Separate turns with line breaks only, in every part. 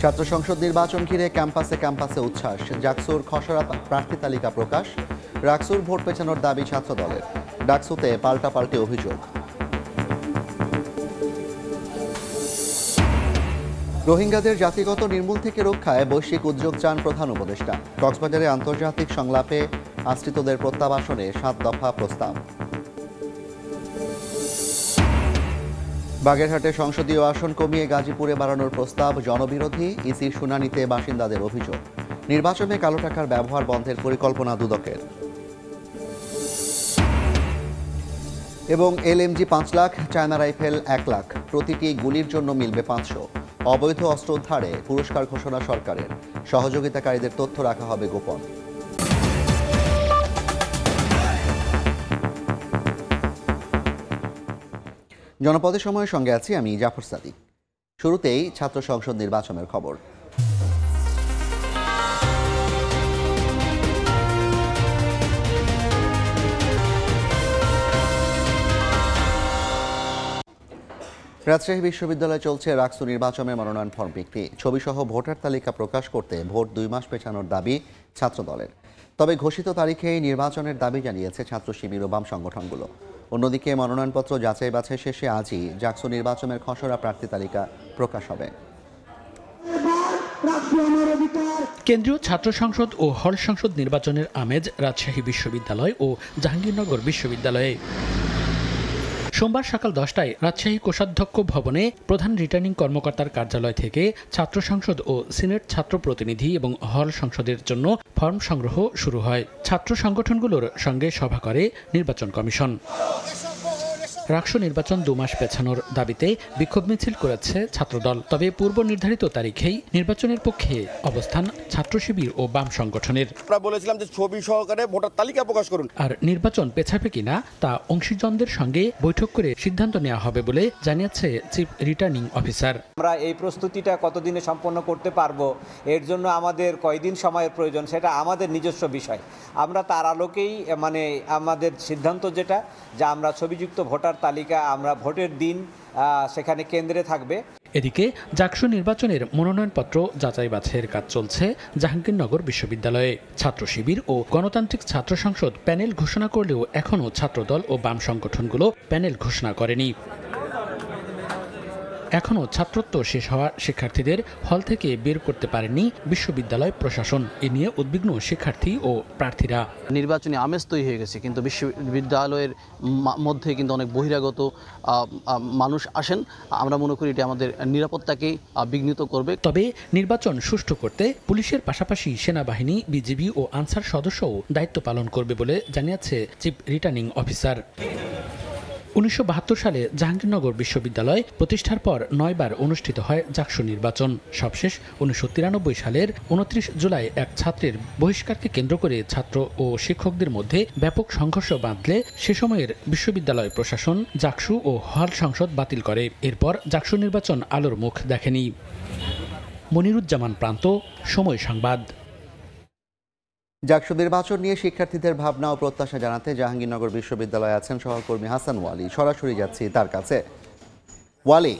ছাত্র সংসদ নির্বাচন ঘিরে ক্যাম্পাসে উচ্ছ্বাস। জাকসুর খসড়া প্রার্থী তালিকা প্রকাশ। রাকসুর ভোট পেছানোর দাবি ছাত্র দলের। ডাকসুতে পাল্টাপাল্টি অভিযোগ। রোহিঙ্গাদের জাতিগত নির্মূল থেকে রক্ষায় বৈশ্বিক উদ্যোগ চান প্রধান উপদেষ্টা। কক্সবাজারে আন্তর্জাতিক সংলাপে আশ্রিতদের প্রত্যাবাসনে 7 দফা প্রস্তাব। বাগেরহাটে সংসদীয় আসন কমিয়ে গাজীপুরে বাড়ানোর প্রস্তাব জনবিরোধী। ইসির শুনানিতে বাসিন্দাদের অভিযোগ। নির্বাচনে কালো টাকার ব্যবহার বন্ধের পরিকল্পনা দুদকের। এবং LMG 5 lakh, China rifle 1 lakh, প্রতিটি গুলির জন্য মিলবে 500। অবৈধ অস্ত্র উদ্ধারে পুরস্কার ঘোষণা সরকারের। সহযোগিতাকারীদের তথ্য রাখা হবে গোপন। জনপদের সময়ের সঙ্গে আছি আমি জাফর সাদিক। শুরুতেই ছাত্র সংসদ নির্বাচনের খবর। রাজশাহী বিশ্ববিদ্যালয়ে চলছে রাকসু নির্বাচনের মনোনয়ন ফর্ম বিক্রি। ছবিসহ ভোটার তালিকা প্রকাশ করতে ভোট 2 মাস পেছানোর দাবি ছাত্র দলের। তবে ঘোষিত তারিখেই নির্বাচনের দাবি জানিয়েছে ছাত্র শিবির ও বাম সংগঠনগুলো। অন্যদিকে মনোনয়নপত্র যাচাই বাছাই শেষে আজই জাকসু নির্বাচনের খসড়া প্রার্থী তালিকা প্রকাশ হবে।
কেন্দ্রীয় ছাত্র সংসদ ও হল সংসদ নির্বাচনের আমেজ রাজশাহী বিশ্ববিদ্যালয় ও জাহাঙ্গীরনগর বিশ্ববিদ্যালয়ে। সোমবার সকাল 10টায় রাজশাহী কোষাধ্যক্ষ ভবনে প্রধান রিটার্নিং কর্মকর্তার কার্যালয় থেকে ছাত্র সংসদ ও সিনেট ছাত্র প্রতিনিধি এবং হল সংসদের জন্য ফর্ম সংগ্রহ শুরু হয়। ছাত্র সংগঠনগুলোর সঙ্গে সভা করে নির্বাচন কমিশন। রাকসু নির্বাচন 2 মাস পেছানোর দাবিতে বিক্ষোভ মিছিল করেছে ছাত্রদল। তবে পূর্ব নির্ধারিত তারিখেই নির্বাচনের পক্ষে অবস্থান ছাত্র শিবির ও বাম সংগঠনের।
আমরা বলেছিলাম যে ছবি সহকারে ভোটার তালিকা প্রকাশ করুন।
আর নির্বাচন পেছাবে কিনা তা অংশীজনদের সঙ্গে বৈঠক করে সিদ্ধান্ত নেওয়া হবে বলে জানিয়েছে চিফ রিটার্নিং অফিসার।
আমরা এই প্রস্তুতিটা কতদিনে সম্পন্ন করতে পারবো, এর জন্য আমাদের কয়দিন সময়ের প্রয়োজন, সেটা আমাদের নিজস্ব বিষয়। আমরা তার আলোকেই আমাদের সিদ্ধান্ত যেটা যে আমরা ছবিযুক্ত ভোটার তালিকা আমরা ভোটের দিন সেখানে কেন্দ্রে থাকবে।
এদিকে জাকসু নির্বাচনের মনোনয়নপত্র যাচাই বাছাইয়ের কাজ চলছে জাহাঙ্গীরনগর বিশ্ববিদ্যালয়ে। ছাত্র শিবির ও গণতান্ত্রিক ছাত্র সংসদ প্যানেল ঘোষণা করলেও এখনও ছাত্রদল ও বাম সংগঠনগুলো প্যানেল ঘোষণা করেনি। এখনও ছাত্রত্ব শেষ হওয়া শিক্ষার্থীদের হল থেকে বের করতে পারেনি বিশ্ববিদ্যালয় প্রশাসন। এ নিয়ে উদ্বিগ্ন শিক্ষার্থী ও প্রার্থীরা।
নির্বাচনী আমেজ তৈরি হয়ে গেছে, কিন্তু বিশ্ববিদ্যালয়ের মধ্যে কিন্তু অনেক বহিরাগত মানুষ আসেন। আমরা মনে করি এটি আমাদের নিরাপত্তাকে বিঘ্নিত করবে।
তবে নির্বাচন সুষ্ঠু করতে পুলিশের পাশাপাশি সেনাবাহিনী, বিজিবি ও আনসার সদস্যও দায়িত্ব পালন করবে বলে জানিয়েছে চিফ রিটার্নিং অফিসার। 1972 সালে জাহাঙ্গীরনগর বিশ্ববিদ্যালয় প্রতিষ্ঠার পর 9 বার অনুষ্ঠিত হয় জাকসু নির্বাচন। সবশেষ 1993 সালের 29 জুলাই এক ছাত্রের বহিষ্কারকে কেন্দ্র করে ছাত্র ও শিক্ষকদের মধ্যে ব্যাপক সংঘর্ষ বাঁধলে সে সময়ের বিশ্ববিদ্যালয় প্রশাসন জাকসু ও হল সংসদ বাতিল করে। এরপর জাকসু নির্বাচন আলোর মুখ দেখেনি। মনিরুজ্জামান প্রান্ত, সময় সংবাদ।
জাকসু নির্বাচন নিয়ে শিক্ষার্থীদের ভাবনা ও প্রত্যাশা জানাতে জাহাঙ্গীরনগর বিশ্ববিদ্যালয়ে আছেন সহকর্মী হাসান ওয়ালি। সরাসরি যাচ্ছি তার কাছে। ওয়ালি,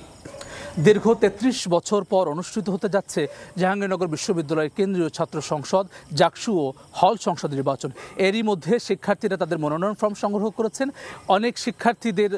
দীর্ঘ 33 বছর পর অনুষ্ঠিত হতে যাচ্ছে জাহাঙ্গীরনগর বিশ্ববিদ্যালয়ের কেন্দ্রীয় ছাত্র সংসদ, জাকসু ও হল সংসদ নির্বাচন। এরই মধ্যে শিক্ষার্থীরা তাদের মনোনয়ন ফর্ম সংগ্রহ করেছেন। অনেক শিক্ষার্থীদের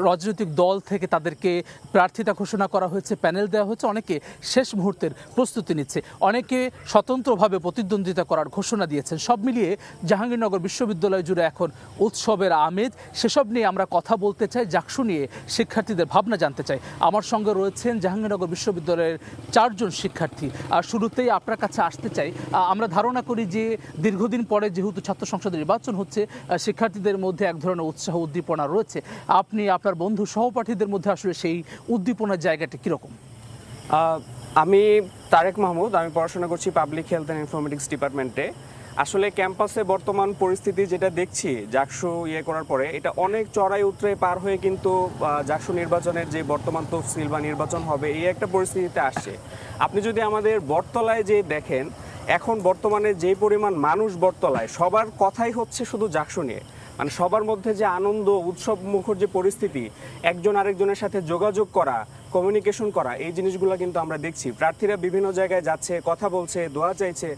রাজনৈতিক দল থেকে তাদেরকে প্রার্থিতা ঘোষণা করা হয়েছে, প্যানেল দেওয়া হয়েছে। অনেকে শেষ মুহূর্তের প্রস্তুতি নিচ্ছে, অনেকে স্বতন্ত্রভাবে প্রতিদ্বন্দ্বিতা করার ঘোষণা দিয়েছেন। সব মিলিয়ে জাহাঙ্গীরনগর বিশ্ববিদ্যালয় জুড়ে এখন উৎসবের আমেজ। সেসব নিয়ে আমরা কথা বলতে চাই, জাকসু নিয়ে শিক্ষার্থীদের ভাবনা জানতে চাই। আমার সঙ্গে রয়েছে জাহাঙ্গীরনগর বিশ্ববিদ্যালয়ের 4 জন শিক্ষার্থী। আর শুরুতেই আপনার কাছে আসতে চাই, আমরা ধারণা করি যে দীর্ঘদিন পরে যেহেতু ছাত্র সংসদ নির্বাচন হচ্ছে, শিক্ষার্থীদের মধ্যে এক ধরনের উৎসাহ উদ্দীপনা রয়েছে। আপনি আপনার বন্ধু সহপাঠীদের মধ্যে আসলে সেই উদ্দীপনার জায়গাটা কীরকম?
আমি তারেক মাহমুদ, আমি পড়াশোনা করছি পাবলিক হেলথ অ্যান্ড ইনফরমেটিক্স ডিপার্টমেন্টে। আসলে ক্যাম্পাসে বর্তমান পরিস্থিতি যেটা দেখছি জাকসু করার পরে, এটা অনেক চড়াই উতরে পার হয়ে কিন্তু জাকসু নির্বাচনের যে বর্তমান তফসিল বা নির্বাচন হবে এই একটা পরিস্থিতিতে আসছে। আপনি যদি আমাদের বটতলায় যে দেখেন, এখন বর্তমানে যে পরিমাণ মানুষ বটতলায়, সবার কথাই হচ্ছে শুধু জাকসু নিয়ে। সবার মধ্যে যে আনন্দ উৎসব মুখর যে পরিস্থিতি, একজন আরেকজনের সাথে যোগাযোগ করা, কমিউনিকেশন করা, এই জিনিসগুলো কিন্তু আমরা দেখছি। প্রার্থীরা বিভিন্ন জায়গায় যাচ্ছে, কথা বলছে, দোয়া চাইছে,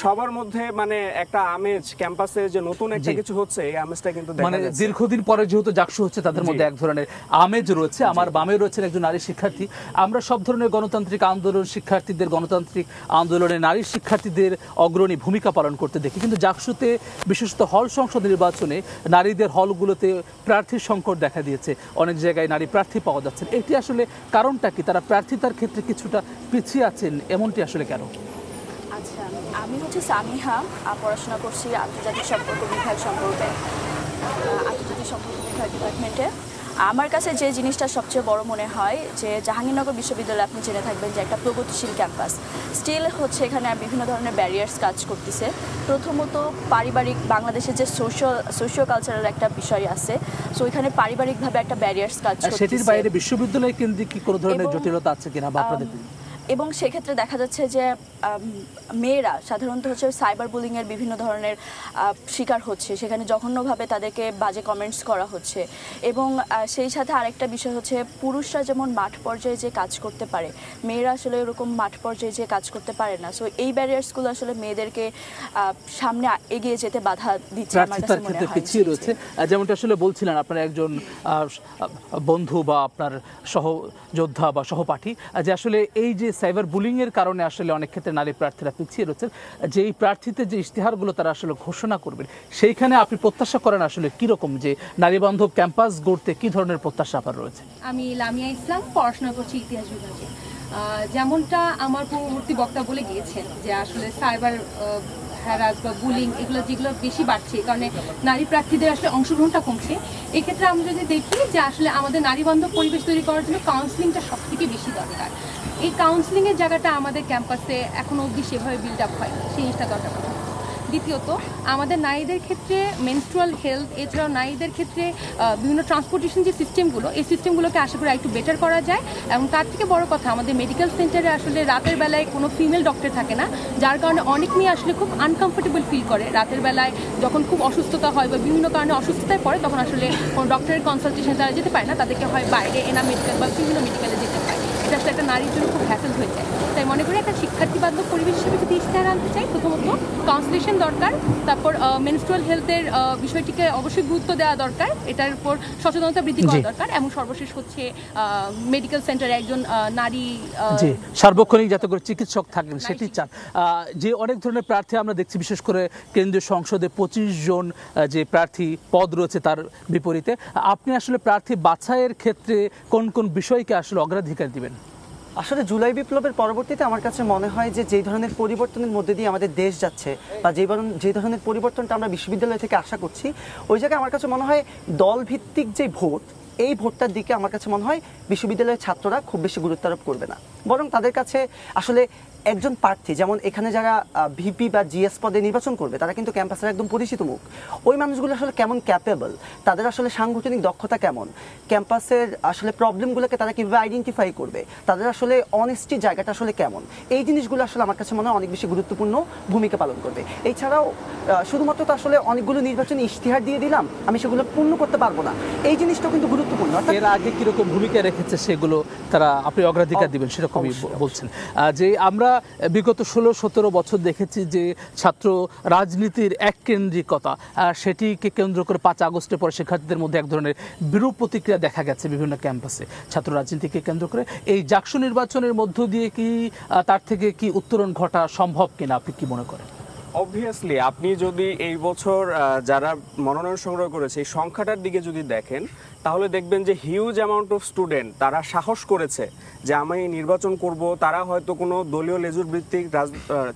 সবার মধ্যে মানে একটা আমেজ, ক্যাম্পাসে যে নতুন একটা কিছু হচ্ছে এই আমেজটা কিন্তু দেখা
মানে
যাচ্ছে।
দীর্ঘদিন পরে যেহেতু জাকসু হচ্ছে তাদের মধ্যে এক ধরনের আমেজ রয়েছে। আমার বামে রয়েছেন একজন নারী শিক্ষার্থী। আমরা সব ধরনের গণতান্ত্রিক আন্দোলন, শিক্ষার্থীদের গণতান্ত্রিক আন্দোলনে নারী শিক্ষার্থীদের অগ্রণী ভূমিকা পালন করতে দেখি, কিন্তু জাকসুতে বিশেষত হল সংসদ নির্বাচনে নারীদের হলগুলোতে প্রার্থীর সংকট দেখা দিয়েছে। অনেক জায়গায় নারী প্রার্থী পাওয়া যাচ্ছে। এটি আসলে কারণটা কি? তারা প্রার্থিতার ক্ষেত্রে কিছুটা পিছিয়ে আছেন, এমনটি আসলে কেন?
আচ্ছা, আমি হচ্ছে সামিহা, পড়াশোনা করছি আন্তর্জাতিক সম্পর্ক বিভাগ ডিপার্টমেন্টে। আমার কাছে যে জিনিসটা সবচেয়ে বড় মনে হয় যে জাহাঙ্গীরনগর বিশ্ববিদ্যালয়, আপনি জেনে থাকবেন যে একটা প্রগতিশীল ক্যাম্পাস। স্টিল হচ্ছে এখানে বিভিন্ন ধরনের ব্যারিয়ার্স কাজ করতেছে। প্রথমত পারিবারিক, বাংলাদেশের যে সোশিও কালচারাল একটা বিষয় আছে, সো এখানে পারিবারিকভাবে একটা ব্যারিয়ার্স কাজ করতেছে।
সেটির বাইরে বিশ্ববিদ্যালয় কেন্দ্রিক কি কোনো ধরনের জটিলতা আছে কিনা বা আপনাদের?
এবং সেক্ষেত্রে দেখা যাচ্ছে যে মেয়েরা সাধারণত হচ্ছে সাইবার বুলিংয়ের বিভিন্ন ধরনের শিকার হচ্ছে, সেখানে জঘন্যভাবে তাদেরকে বাজে কমেন্টস করা হচ্ছে। এবং সেই সাথে আরেকটা বিষয় হচ্ছে পুরুষরা যেমন মাঠ পর্যায়ে যে কাজ করতে পারে, মেয়েরা আসলে এরকম মাঠ পর্যায়ে যে কাজ করতে পারে না। সো এই ব্যারিয়ার্সগুলো আসলে মেয়েদেরকে সামনে এগিয়ে যেতে বাধা দিচ্ছে আমার কাছে মনে হয়।
পিছিয়ে রয়েছে যেমনটা আসলে বলছিলেন আপনার একজন বন্ধু বা আপনার সহযোদ্ধা বা সহপাঠী, যে আসলে এই যে সাইবার বুলিং এর কারণে আসলে অনেক ক্ষেত্রে নারী প্রার্থীরা পিছিয়ে রয়েছেন। যে এই প্রার্থীতে যে ইশতেহারগুলো তারা আসলে ঘোষণা করবেন, সেইখানে আপনি প্রত্যাশা করেন আসলে কিরকম, যে নারী বান্ধব ক্যাম্পাস গড়তে কি ধরনের প্রত্যাশা আপনার রয়েছে?
আমি লামিয়া ইসলাম, পড়াশোনা করছি ইতিহাস বিভাগে। যেমনটা আমার পূর্ববর্তী বক্তা বলে গিয়েছেন যে আসলে সাইবার হ্যারাস বা বুলিং এগুলো যেগুলো বেশি বাড়ছে, কারণে নারী প্রার্থীদের আসলে অংশগ্রহণটা কমছে। এক্ষেত্রে আমরা যদি দেখি যে আসলে আমাদের নারী বান্ধব পরিবেশ তৈরি করার জন্য কাউন্সিলিংটা সব থেকে বেশি দরকার। এই কাউন্সিলিংয়ের জায়গাটা আমাদের ক্যাম্পাসে এখনও অবধি সেভাবে বিল্ড আপ হয়, সেই জিনিসটা দরকার। দ্বিতীয়ত, আমাদের নারীদের ক্ষেত্রে মেনস্ট্রুয়াল হেলথ, এছাড়াও নারীদের ক্ষেত্রে বিভিন্ন ট্রান্সপোর্টেশন যে সিস্টেমগুলো, এই সিস্টেমগুলোকে আশা করি একটু বেটার করা যায়। এবং তার থেকে বড় কথা, আমাদের মেডিকেল সেন্টারে আসলে রাতের বেলায় কোনো ফিমেল ডক্টর থাকে না, যার কারণে অনেক মেয়ে আসলে খুব আনকমফোর্টেবল ফিল করে। রাতের বেলায় যখন খুব অসুস্থতা হয় বা বিভিন্ন কারণে অসুস্থতায় পড়ে, তখন আসলে কোনো ডক্টরের কনসালটেশনে তারা যেতে পারে না, তাদেরকে হয় বাইরে এনাম মেডিকেল বা বিভিন্ন মেডিকেলে যেতে হয়। এটা আসলে একটা নারীর জন্য খুব হ্যাসেল হয়ে যায়। তাই মনে করি একটা শিক্ষার্থী বান্ধব পরিবেশ হিসেবে যদি ইশতেহার আনতে চাই, প্রথমত কাউন্সিলেশন দরকার, তারপর মেনস্ট্রুয়াল হেলথের বিষয়টিকে অবশ্যই গুরুত্ব দেওয়া দরকার, এটার উপর সচেতনতা বৃদ্ধি করা দরকার, এবং সর্বশেষ হচ্ছে মেডিকেল সেন্টারে একজন নারী
সার্বক্ষণিক যাতে করে চিকিৎসক থাকেন সেটি চান। যে অনেক ধরনের প্রার্থী আমরা দেখছি, বিশেষ করে কেন্দ্রীয় সংসদে 25 জন যে প্রার্থী পদ রয়েছে, তার বিপরীতে আপনি আসলে প্রার্থী বাছাইয়ের ক্ষেত্রে কোন কোন বিষয়কে আসলে অগ্রাধিকার দিবেন?
আসলে জুলাই বিপ্লবের পরবর্তীতে আমার কাছে মনে হয় যে যেই ধরনের পরিবর্তনের মধ্যে দিয়ে আমাদের দেশ যাচ্ছে, বা যে ধরনের পরিবর্তনটা আমরা বিশ্ববিদ্যালয় থেকে আশা করছি, ওই জায়গায় আমার কাছে মনে হয় দলভিত্তিক যে ভোট, এই ভোটটার দিকে আমার কাছে মনে হয় বিশ্ববিদ্যালয়ের ছাত্ররা খুব বেশি গুরুত্ব আরোপ করবে না, বরং তাদের কাছে আসলে একজন প্রার্থী, যেমন এখানে যারা ভিপি বা জিএস পদে নির্বাচন করবে, তারা কিন্তু ক্যাম্পাসের একদম পরিচিত মুখ। ওই মানুষগুলো আসলে কেমন ক্যাপেবল, তাদের আসলে সাংগঠনিক দক্ষতা কেমন, ক্যাম্পাসের আসলে প্রবলেমগুলোকে তারা কীভাবে আইডেন্টিফাই করবে, তাদের আসলে অনেস্টি জায়গাটা আসলে কেমন, এই জিনিসগুলো আসলে আমার কাছে মনে হয় অনেক বেশি গুরুত্বপূর্ণ ভূমিকা পালন করবে। এছাড়াও শুধুমাত্র তো আসলে অনেকগুলো নির্বাচনী ইশতেহার দিয়ে দিলাম, আমি সেগুলো পূর্ণ করতে পারবো না, এই জিনিসটা কিন্তু গুরুত্বপূর্ণ।
এর আগে কিরকম ভূমিকা রেখেছে সেগুলো তারা আপনি অগ্রাধিকার দিবেন সেরকমই বলছেন। যে আমরা বিগত 16-17 বছর দেখেছি যে ছাত্র রাজনীতির এককেন্দ্রিকতা, সেটিকে কেন্দ্র করে 5 আগস্টের পরে শিক্ষার্থীদের মধ্যে এক ধরনের বিরূপ প্রতিক্রিয়া দেখা গেছে বিভিন্ন ক্যাম্পাসে ছাত্র রাজনীতিকে কেন্দ্র করে। এই জাকসু নির্বাচনের মধ্য দিয়ে কি তার থেকে কি উত্তরণ ঘটা সম্ভব কিনা আপনি কি মনে করেন?
অবভিয়াসলি আপনি যদি এই বছর যারা মনোনয়ন সংগ্রহ করেছে এই সংখ্যাটার দিকে যদি দেখেন, তাহলে দেখবেন যে হিউজ অ্যামাউন্ট অফ স্টুডেন্ট তারা সাহস করেছে যে আমি নির্বাচন করব। তারা হয়তো কোনো দলীয় লেজুর ভিত্তিক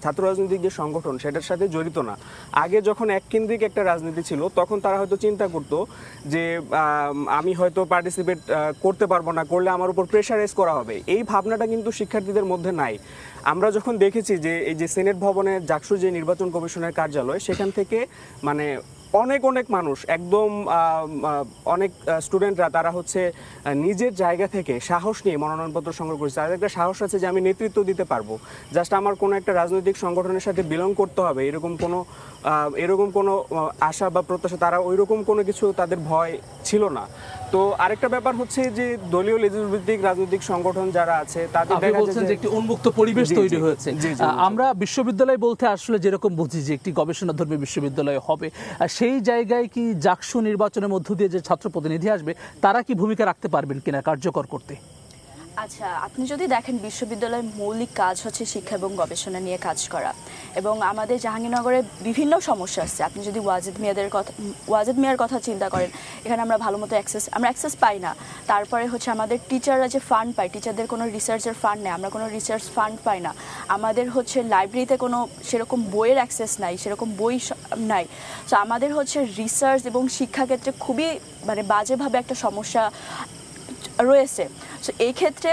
ছাত্র রাজনৈতিক যে সংগঠন সেটার সাথে জড়িত না। আগে যখন এককেন্দ্রিক একটা রাজনীতি ছিল, তখন তারা হয়তো চিন্তা করতো যে আমি হয়তো পার্টিসিপেট করতে পারবো না, করলে আমার উপর প্রেশারাইজ করা হবে। এই ভাবনাটা কিন্তু শিক্ষার্থীদের মধ্যে নাই। আমরা যখন দেখেছি যে এই যে সিনেট ভবনে জাকসু যে নির্বাচন কমিশনের কার্যালয়, সেখান থেকে মানে অনেক মানুষ একদম অনেক স্টুডেন্টরা তারা হচ্ছে নিজের জায়গা থেকে সাহস নিয়ে মনোনয়নপত্র সংগ্রহ করেছে। তাদের একটা সাহস আছে যে আমি নেতৃত্ব দিতে পারবো, জাস্ট আমার কোনো একটা রাজনৈতিক সংগঠনের সাথে বিলং করতে হবে এরকম কোনো আশা বা প্রত্যাশা, তারা ওইরকম কোনো কিছু তাদের ভয় ছিল না। তো আরেকটা ব্যাপার হচ্ছে যে দলীয় লেজুভিত্তিক রাজনৈতিক সংগঠন যারা আছে তাদের
আপনি
দেখা
বলছেন
যায়
যে একটি উন্মুক্ত পরিবেশ
জি,
তৈরি
জি,
হয়েছে।
জি, জি,
আমরা বিশ্ববিদ্যালয় বলতে আসলে যেরকম বুঝি যে একটি গবেষণাধর্মী বিশ্ববিদ্যালয় হবে, সেই জায়গায় কি জাকসু নির্বাচনের মধ্য দিয়ে যে ছাত্র প্রতিনিধি আসবে তারা কি ভূমিকা রাখতে পারবেন কিনা কার্যকর করতে?
আচ্ছা, আপনি যদি দেখেন বিশ্ববিদ্যালয়ের মৌলিক কাজ হচ্ছে শিক্ষা এবং গবেষণা নিয়ে কাজ করা, এবং আমাদের জাহাঙ্গীরনগরে বিভিন্ন সমস্যা আছে। আপনি যদি ওয়াজেদ মিয়ার কথা চিন্তা করেন, এখানে আমরা ভালো মতো অ্যাক্সেস পাই না। তারপরে হচ্ছে আমাদের টিচাররা যে ফান্ড পায়, টিচারদের কোনো রিসার্চের ফান্ড নেই, আমরা কোনো রিসার্চ ফান্ড পাই না। আমাদের হচ্ছে লাইব্রেরিতে কোনো সেরকম বইয়ের অ্যাক্সেস নাই, সেরকম বই নাই। তো আমাদের হচ্ছে রিসার্চ এবং শিক্ষাক্ষেত্রে খুবই বাজেভাবে একটা সমস্যা রয়েছে। সো এই ক্ষেত্রে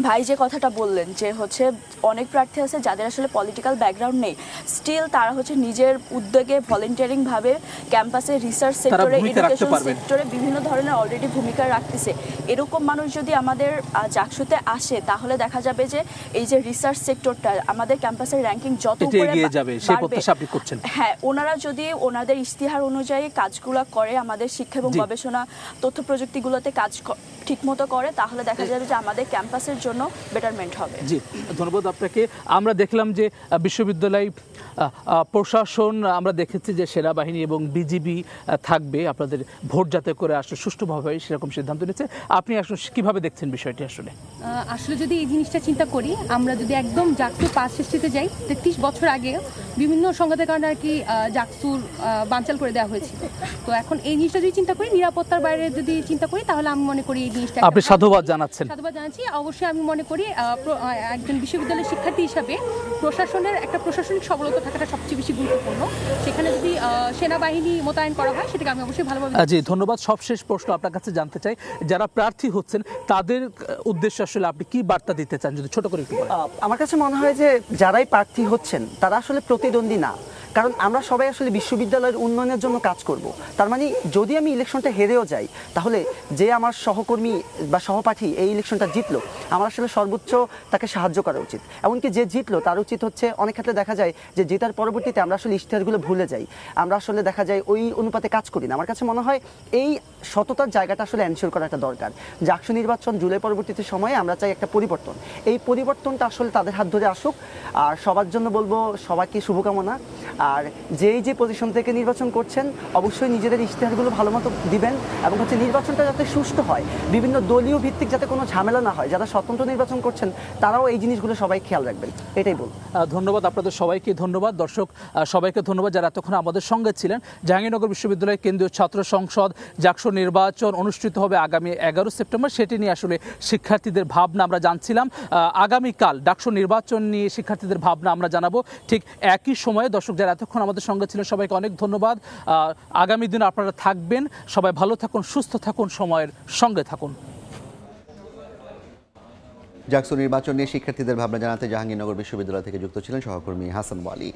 ভাই যে কথাটা বললেন যে হচ্ছে অনেক প্রার্থী আছে যাদের আসলে পলিটিক্যাল ব্যাকগ্রাউন্ড নেই, স্টিল তারা হচ্ছে নিজের উদ্যোগে ভলেন্টিয়ারিং ভাবে ক্যাম্পাসে রিসার্চ সেক্টরে, এডুকেশন সেক্টরে বিভিন্ন ধরনের অলরেডি ভূমিকা রাখতেছে। এরকম মানুষ যদি আমাদের জাকসুতে আসে তাহলে দেখা যাবে যে এই যে রিসার্চ সেক্টরটা আমাদের ক্যাম্পাসের র্যাঙ্কিং যত উপরে
এগিয়ে যাবে সেই প্রত্যাশা আপনি করছেন।
হ্যাঁ, ওনারা যদি ওনাদের ইশতিহার অনুযায়ী কাজগুলো করে, আমাদের শিক্ষা এবং গবেষণা তথ্য প্রযুক্তিগুলোতে কাজ ঠিকমতো করে, তাহলে দেখা যাবে যে আমাদের ক্যাম্পাসের জন্য বেটারমেন্ট হবে।
জি, ধন্যবাদ আপনাকে। আমরা দেখলাম যে বিশ্ববিদ্যালয় প্রশাসন, আমরা দেখেছি যে সেনাবাহিনী এবং বিজিবি থাকবে, আপনাদের ভোট যাতে করে আসলে সুষ্ঠুভাবে সেরকম সিদ্ধান্ত নিচ্ছে। আপনি আসলে কিভাবে দেখছেন বিষয়টি?
আসলে যদি এই জিনিসটা চিন্তা করি, আমরা যদি একদম জাকসু পাস হিস্ট্রিতে যাই, 33 বছর আগে বিভিন্ন সংঘাতের কারণে আর কি জাকসুর বানচাল করে দেওয়া হয়েছিল। তো এখন এই জিনিসটা যদি চিন্তা করি, নিরাপত্তার বাইরে যদি চিন্তা করি, তাহলে আমি মনে করি এই জিনিসটা
আপনি সাধুবাদ জানাচ্ছেন।
সাধুবাদ জানাচ্ছি। অবশ্যই আমি মনে করি একজন বিশ্ববিদ্যালয়ের শিক্ষার্থী হিসাবে প্রশাসনের একটা প্রশাসনিক সবলতা থাকাটা সবচেয়ে বেশি গুরুত্বপূর্ণ। সেখানে যদি সেনাবাহিনী মোতায়েন করা হয়, সেটাকে আমি অবশ্যই ভালোভাবে।
জি, ধন্যবাদ। সবশেষ প্রশ্ন আপনার কাছে জানতে চাই, যারা প্রার্থী হচ্ছেন তাদের উদ্দেশ্যে আসলে আপনি কি বার্তা দিতে চান, যদি ছোট করে একটু বলেন।
আমার কাছে মনে হয় যে যারাই প্রার্থী হচ্ছেন তারা আসলে প্রতিদ্বন্দ্বী না, কারণ আমরা সবাই আসলে বিশ্ববিদ্যালয়ের উন্নয়নের জন্য কাজ করব। তার মানে যদি আমি ইলেকশনটা হেরেও যাই, তাহলে যে আমার সহকর্মী বা সহপাঠী এই ইলেকশনটা জিতলো, আমার আসলে সর্বোচ্চ তাকে সাহায্য করা উচিত। এমনকি যে জিতলো তার উচিত হচ্ছে, অনেক ক্ষেত্রে দেখা যায় যে জেতার পরবর্তীতে আমরা আসলে ইশতেহারগুলো ভুলে যাই, আমরা আসলে দেখা যায় ওই অনুপাতে কাজ করি না। আমার কাছে মনে হয় এই সততার জায়গাটা আসলে এনশিওর করা একটা দরকার। জাকসু নির্বাচন জুলাই পরবর্তীতে সময়ে আমরা চাই একটা পরিবর্তন, এই পরিবর্তনটা আসলে তাদের হাত ধরে আসুক। আর সবার জন্য বলবো সবাইকে শুভকামনা। আর যে পজিশন থেকে নির্বাচন করছেন অবশ্যই নিজেদের ইশতেহারগুলো ভালো মতো দিবেন, এবং হচ্ছে নির্বাচনটা যাতে সুষ্ঠু হয়, বিভিন্ন দলীয় ভিত্তিক যাতে কোনো ঝামেলা না হয়। যারা স্বতন্ত্র নির্বাচন করছেন তারাও এই জিনিসগুলো সবাই খেয়াল রাখবেন, এটাই বলব।
ধন্যবাদ আপনাদের সবাইকে। ধন্যবাদ দর্শক, সবাইকে ধন্যবাদ যারা এতক্ষণ আমাদের সঙ্গে ছিলেন। জাহাঙ্গীরনগর বিশ্ববিদ্যালয়ের কেন্দ্রীয় ছাত্র সংসদ জাকসু নির্বাচন অনুষ্ঠিত হবে আগামী 11 সেপ্টেম্বর। সেটি নিয়ে আসলে শিক্ষার্থীদের ভাবনা আমরা জানছিলাম। আগামীকাল ডাকসু নির্বাচন নিয়ে শিক্ষার্থীদের ভাবনা আমরা জানাবো ঠিক একই সময়ে। দর্শক যারা এতক্ষণ আমাদের সঙ্গে ছিলেন সবাইকে অনেক ধন্যবাদ। আগামী দিন আপনারা থাকবেন, সবাই ভালো থাকুন, সুস্থ থাকুন, সময়ের সঙ্গে থাকুন।
জাকসু নির্বাচন নিয়ে শিক্ষার্থীদের ভাবনা জানাতে জাহাঙ্গীরনগর বিশ্ববিদ্যালয় থেকে যুক্ত ছিলেন সহকর্মী হাসান ওয়ালি।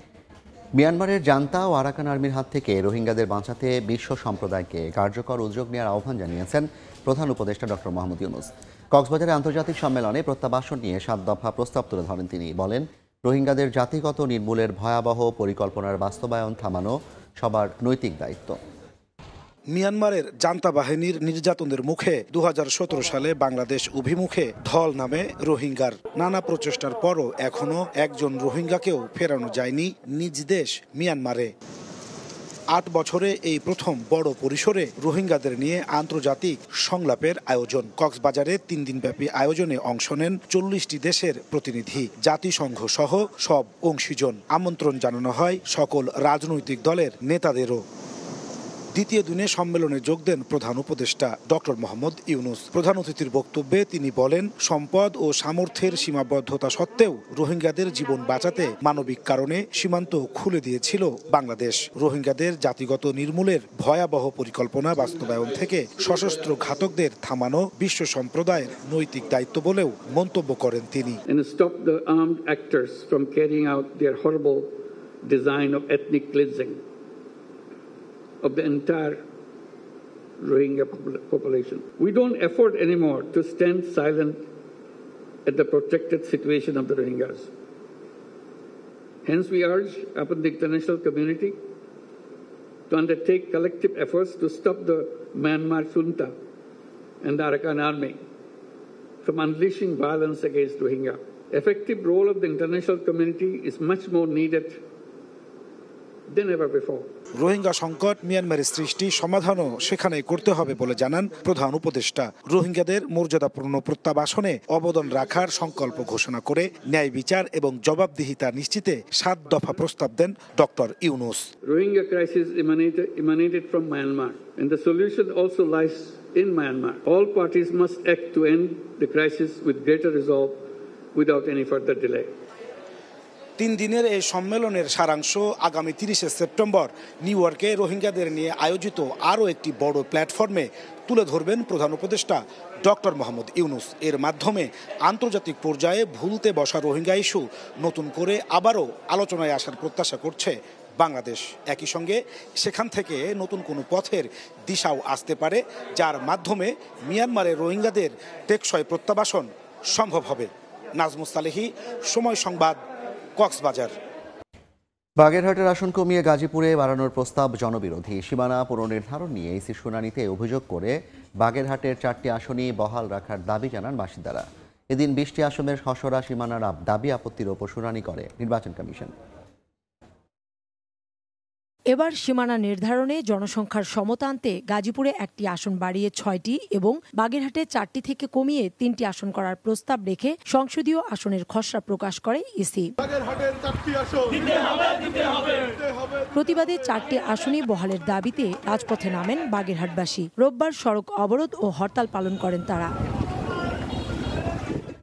মিয়ানমারের জান্তা ও আরাকান আর্মির হাত থেকে রোহিঙ্গাদের বাঁচাতে বিশ্ব সম্প্রদায়কে কার্যকর উদ্যোগ নেওয়ার আহ্বান জানিয়েছেন প্রধান উপদেষ্টা ডক্টর মোহাম্মদ ইউনূস। কক্সবাজারে আন্তর্জাতিক সম্মেলনে প্রত্যাবাসন নিয়ে 7 দফা প্রস্তাব তুলে ধরেন তিনি। বলেন, রোহিঙ্গাদের জাতিগত নির্মূলের ভয়াবহ পরিকল্পনার বাস্তবায়ন থামানো সবার নৈতিক দায়িত্ব।
মিয়ানমারের জান্তা বাহিনীর নির্যাতনের মুখে 2017 সালে বাংলাদেশ অভিমুখে ঢল নামে রোহিঙ্গার। নানা প্রচেষ্টার পরও এখনো একজন রোহিঙ্গাকেও ফেরানো যায়নি নিজ দেশ মিয়ানমারে। 8 বছরে এই প্রথম বড় পরিসরে রোহিঙ্গাদের নিয়ে আন্তর্জাতিক সংলাপের আয়োজন। কক্সবাজারে 3 দিনব্যাপী আয়োজনে অংশ নেন 40টি দেশের প্রতিনিধি, জাতিসংঘ সহ সব অংশীজন। আমন্ত্রণ জানানো হয় সকল রাজনৈতিক দলের নেতাদেরও। দ্বিতীয় দিনে সম্মেলনে যোগ দেন প্রধান উপদেষ্টা ডক্টর মোহাম্মদ ইউনূস। প্রধান অতিথির বক্তব্যে তিনি বলেন, সম্পদ ও সামর্থ্যের সীমাবদ্ধতা সত্ত্বেও রোহিঙ্গাদের জীবন বাঁচাতে মানবিক কারণে সীমান্ত খুলে দিয়েছিল বাংলাদেশ। রোহিঙ্গাদের জাতিগত নির্মূলের ভয়াবহ পরিকল্পনা বাস্তবায়ন থেকে সশস্ত্র ঘাতকদের থামানো বিশ্ব সম্প্রদায়ের নৈতিক দায়িত্ব বলেও মন্তব্য করেন তিনি।
of the entire Rohingya population. We don't afford anymore to stand silent at the protected situation of the Rohingyas. Hence, we urge upon the international community to undertake collective efforts to stop the Myanmar junta and the Arakan Army from unleashing violence against Rohingya. Effective role of the international community is much more needed than ever before.
Rohingya সংকট মিয়ানমারের সৃষ্টি সমাধানও সেখানে করতে হবে বলে জানান প্রধান উপদেষ্টা। রোহিঙ্গাদের মর্যাদাপূর্ণ প্রত্যাবাসনে অবদান রাখার সংকল্প ঘোষণা করে ন্যায় বিচার এবং জবাবদিহিতা নিশ্চিতে 7 দফা প্রস্তাব দেন doctor Yunus.
Rohingya crisis emanated from Myanmar, and the solution also lies in Myanmar. All parties must act to end the crisis with greater resolve without any further delay.
3 দিনের এই সম্মেলনের সারাংশ আগামী 30 সেপ্টেম্বর নিউ ইয়র্কে রোহিঙ্গাদের নিয়ে আয়োজিত আরও একটি বড় প্ল্যাটফর্মে তুলে ধরবেন প্রধান উপদেষ্টা ডক্টর মোহাম্মদ ইউনূস। এর মাধ্যমে আন্তর্জাতিক পর্যায়ে ভুলতে বসা রোহিঙ্গা ইস্যু নতুন করে আবারও আলোচনায় আসার প্রত্যাশা করছে বাংলাদেশ। একই সঙ্গে সেখান থেকে নতুন কোনো পথের দিশাও আসতে পারে, যার মাধ্যমে মিয়ানমারের রোহিঙ্গাদের টেকসই প্রত্যাবাসন সম্ভব হবে। নাজমুস সালেহী, সময় সংবাদ, কক্সবাজার।
বাগেরহাটের আসন কমিয়ে গাজীপুরে বাড়ানোর প্রস্তাব জনবিরোধী। সীমানা পুনর্নির্ধারণ নিয়ে ইসির শুনানিতে অভিযোগ করে বাগেরহাটের 4টি আসনই বহাল রাখার দাবি জানান বাসিন্দারা। এদিন 20টি আসনের খসড়া সীমানার দাবি আপত্তির ওপর শুনানি করে নির্বাচন কমিশন।
এবার সীমানা নির্ধারণে জনসংখ্যার সমতা আনতে গাজীপুরে 1টি আসন বাড়িয়ে 6টি এবং বাগেরহাটে 4টি থেকে কমিয়ে 3টি আসন করার প্রস্তাব রেখে সংসদীয় আসনের খসড়া প্রকাশ করে ইসি। প্রতিবাদে 4টি আসনই বহালের দাবিতে রাজপথে নামেন বাগেরহাটবাসী। রোববার সড়ক অবরোধ ও হরতাল পালন করেন তারা।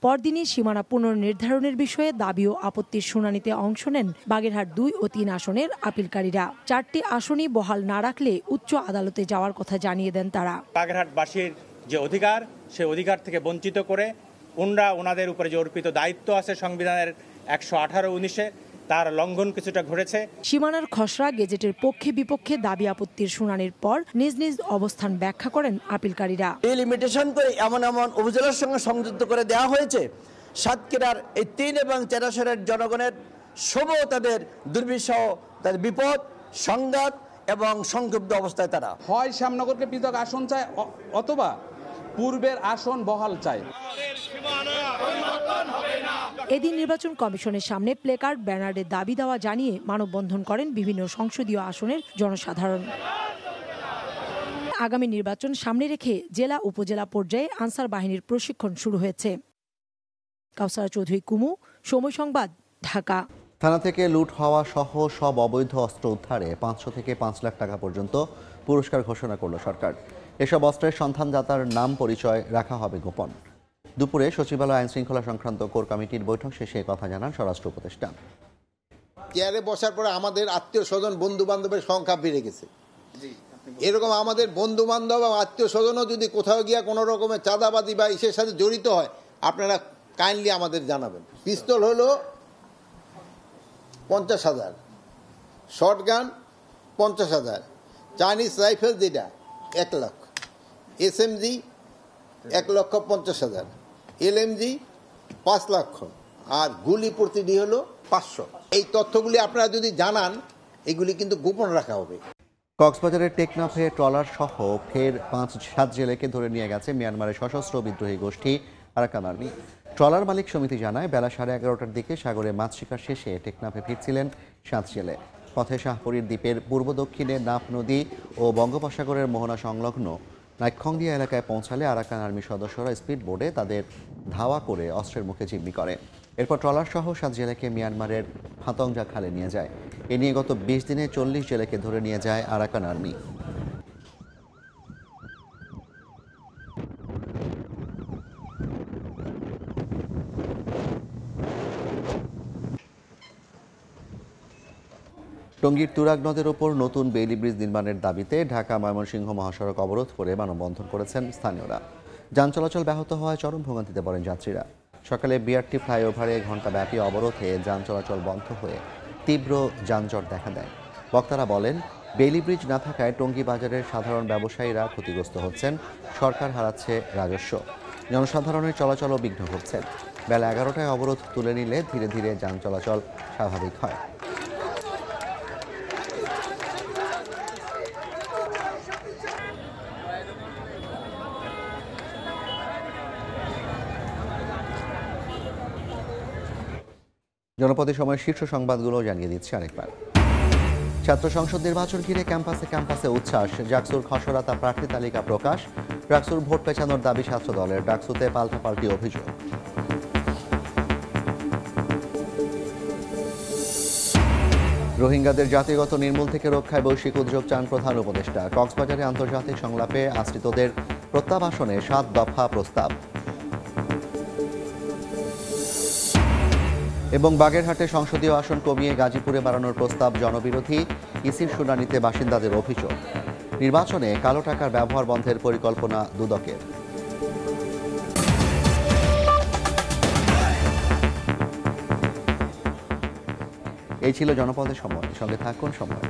পরদিনই সীমানা পুনর্নির্ধারণের বিষয়ে দাবি ও আপত্তির শুনানিতে অংশ নেন বাগেরহাট 2 ও 3 আসনের আপিলকারীরা। 4টি আসনই বহাল না রাখলে উচ্চ আদালতে যাওয়ার কথা জানিয়ে দেন তারা।
বাগেরহাটবাসীর যে অধিকার, সেই অধিকার থেকে বঞ্চিত করে ওনাদের উপরে যে অর্পিত দায়িত্ব আছে সংবিধানের 118-19-এ, তার লঙ্ঘন কিছুটা ঘটেছে।
সীমানার খসড়া গেজেটের পক্ষে বিপক্ষে দাবি আপত্তির শুনানির পর নিজ নিজ অবস্থান ব্যাখ্যা করেন আপিলকারীরা।
এই লিমিটেশন করে এমন উপজেলার সঙ্গে সংযুক্ত করে দেওয়া হয়েছে, সাতক্ষীরার এই 3 এবং 4 আসনের জনগণের সব তাদের দুর্বিষহ, তাদের বিপদ, সংঘাত এবং সংক্ষুব্ধ অবস্থায় তারা
হয় শ্যামনগরকে পৃথক আসন চায় অথবা পূর্বের আসন বহাল চায়।
এদিন নির্বাচন কমিশনের সামনে প্লেকার্ড, ব্যানারে দাবি দেওয়া জানিয়ে মানববন্ধন করেন বিভিন্ন সংসদীয় আসনের জনসাধারণ। আগামী নির্বাচন সামনে রেখে জেলা উপজেলা পর্যায়ে আনসার বাহিনীর প্রশিক্ষণ শুরু হয়েছে। কাউসারা চৌধুরী, কুমু, সময় সংবাদ, ঢাকা।
থানা থেকে লুট হওয়া সহ সব অবৈধ অস্ত্র উদ্ধারে 500 থেকে 5 লাখ টাকা পর্যন্ত পুরস্কার ঘোষণা করল সরকার। এসব অস্ত্রের সন্ধানদাতার নাম পরিচয় রাখা হবে গোপন। দুপুরে সচিবালয় আইন শৃঙ্খলা সংক্রান্ত কোর কমিটির বৈঠক শেষে কথা জানান স্বরাষ্ট্র উপদেষ্টা।
চেয়ারে বসার পরে আমাদের আত্মীয় স্বজন, বন্ধু বান্ধবের সংখ্যা বেড়ে গেছে। এরকম আমাদের বন্ধু বান্ধব এবং আত্মীয় স্বজনও যদি কোথাও গিয়া কোনো রকমের চাঁদাবাদি বা ইসের সাথে জড়িত হয়, আপনারা কাইন্ডলি আমাদের জানাবেন। পিস্তল হলো 50,000, শর্টগান 50,000, চাইনিজ রাইফেল যেটা 1 লাখ, SMG 1,50,000, LMG 5 লক্ষ, আর গুলি প্রতিটি হলো 500। এই তথ্যগুলি আপনারা যদি জানান, এগুলি কিন্তু গোপন রাখা হবে।
কক্সবাজারের টেকনাফে ট্রলার সহ ফের 5-7 জেলেকে ধরে নিয়ে গেছে মিয়ানমারের সশস্ত্র বিদ্রোহী গোষ্ঠী আরাকান আর্মি। ট্রলার মালিক সমিতি জানায়, বেলা 11:30টার দিকে সাগরে মাছ শিকার শেষে টেকনাফে ফিরছিলেন 7 জেলে। পথে শাহপুরীর দ্বীপের পূর্ব দক্ষিণে নাফ নদী ও বঙ্গোপসাগরের মোহনা সংলগ্ন নাইক্ষংদিয়া এলাকায় পৌঁছালে আরাকান আর্মি সদস্যরা স্পিড বোর্ডে তাদের ধাওয়া করে অস্ত্রের মুখে জিম্মি করে। এরপর ট্রলার সহ 7 জেলেকে মিয়ানমারের হাতংজা খালে নিয়ে যায়। এ নিয়ে গত 20 দিনে 40 জেলেকে ধরে নিয়ে যায় আরাকান আর্মি। টঙ্গীর তুরাগ নদের ওপর নতুন বেইলি ব্রিজ নির্মাণের দাবিতে ঢাকা ময়মনসিংহ মহাসড়ক অবরোধ করে মানববন্ধন করেছেন স্থানীয়রা। যান চলাচল ব্যাহত হওয়ায় চরম ভোগান্তিতে পড়েন যাত্রীরা। সকালে বিআরটি ফ্লাইওভারে ঘণ্টাব্যাপী অবরোধে যান চলাচল বন্ধ হয়ে তীব্র যানজট দেখা দেয়। বক্তারা বলেন, বেইলি ব্রিজ না থাকায় টঙ্গী বাজারের সাধারণ ব্যবসায়ীরা ক্ষতিগ্রস্ত হচ্ছেন, সরকার হারাচ্ছে রাজস্ব, জনসাধারণের চলাচলও বিঘ্ন ঘটছে। বেলা 11টায় অবরোধ তুলে নিলে ধীরে ধীরে যান চলাচল স্বাভাবিক হয়। জনপদের সময় শীর্ষ সংবাদগুলো জানিয়ে দিচ্ছে আরেকবার। ছাত্র সংসদ নির্বাচন ঘিরে ক্যাম্পাসে উচ্ছ্বাস। জাকসুর খসড়া প্রার্থী তালিকা প্রকাশ। ডাকসুর ভোট পেছানোর দাবি ছাত্র দলের। ডাকসুতে পাল্টাপাল্টি অভিযোগ। রোহিঙ্গাদের জাতিগত নির্মূল থেকে রক্ষায় বৈশ্বিক উদ্যোগ চান প্রধান উপদেষ্টা। কক্সবাজারে আন্তর্জাতিক সংলাপে আশ্রিতদের প্রত্যাবাসনে 7 দফা প্রস্তাব। এবং বাগেরহাটে সংসদীয় আসন কমিয়ে গাজীপুরে বাড়ানোর প্রস্তাব জনবিরোধী। ইসির শুনানিতে বাসিন্দাদের অভিযোগ। নির্বাচনে কালো টাকার ব্যবহার বন্ধের পরিকল্পনা দুদকের। এই ছিল জনপদের সময়। সঙ্গে থাকুন সময়।